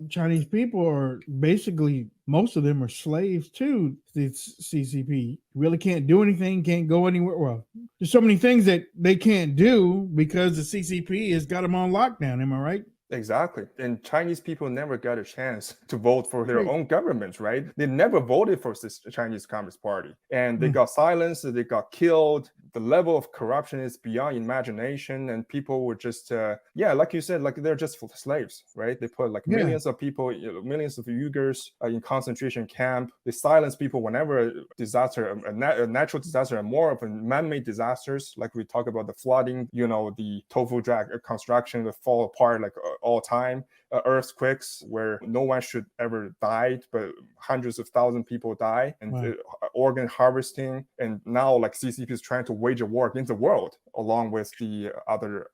Chinese people are basically, most of them are slaves to the CCP. Really can't do anything, can't go anywhere. Well, there's so many things that they can't do because the CCP has got them on lockdown. Am I right? Exactly. And Chinese people never got a chance to vote for their Right. own government, right? They never voted for the Chinese Communist Party. And they got silenced, they got killed. The level of corruption is beyond imagination. And people were just, like you said, like they're just slaves, right? They put like millions of people, millions of Uyghurs in concentration camp. They silence people whenever a disaster, a natural disaster, and more of a man-made disasters, like we talk about the flooding, the tofu drag construction that fall apart like all time, earthquakes where no one should ever die, but hundreds of thousands of people die, and organ harvesting. And now like CCP is trying to wage a war against the world along with the other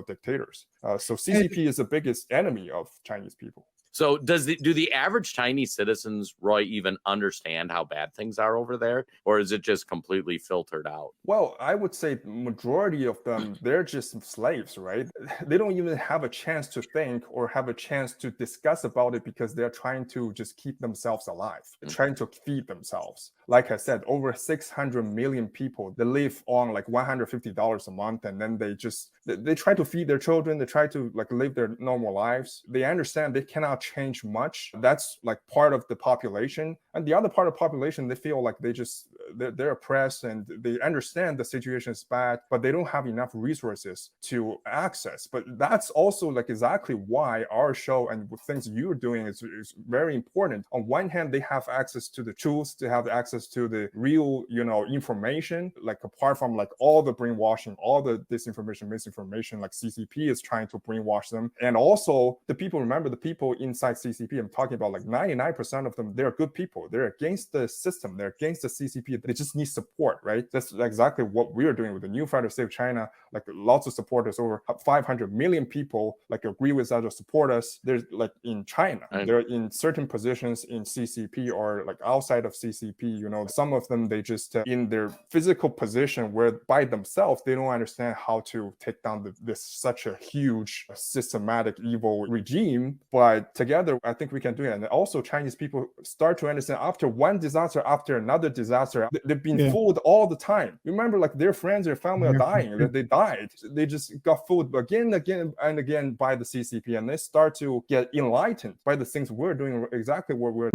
dictators. So CCP is the biggest enemy of Chinese people. So do the average Chinese citizens, Roy, even understand how bad things are over there? Or is it just completely filtered out? Well, I would say majority of them, they're just slaves, right? They don't even have a chance to think or have a chance to discuss about it because they're trying to just keep themselves alive, trying to feed themselves. Like I said, over 600 million people, they live on like $150 a month, and then they try to feed their children, they try to like live their normal lives. They understand they cannot change much. That's like part of the population. And the other part of the population, they feel like they're oppressed and they understand the situation is bad, but they don't have enough resources to access. But that's also like exactly why our show and things you're doing is very important. On one hand, they have access to the truth, they have access to the real, information, like apart from like all the brainwashing, all the disinformation, misinformation, like CCP is trying to brainwash them. And also the people inside CCP, I'm talking about like 99% of them, they're good people. They're against the system. They're against the CCP. They just need support, right? That's exactly what we're doing with the New Fighter Save China. Like lots of supporters, over 500 million people like agree with us or support us. There's like in China, they're in certain positions in CCP or like outside of CCP, some of them, they just in their physical position where by themselves, they don't understand how to take down this such a huge systematic evil regime. But together, I think we can do it. And also Chinese people start to understand after one disaster, after another disaster, they've been fooled all the time. Remember, like their friends, their family are dying. They died. They just got fooled again and again by the CCP. And they start to get enlightened by the things we're doing, exactly what we're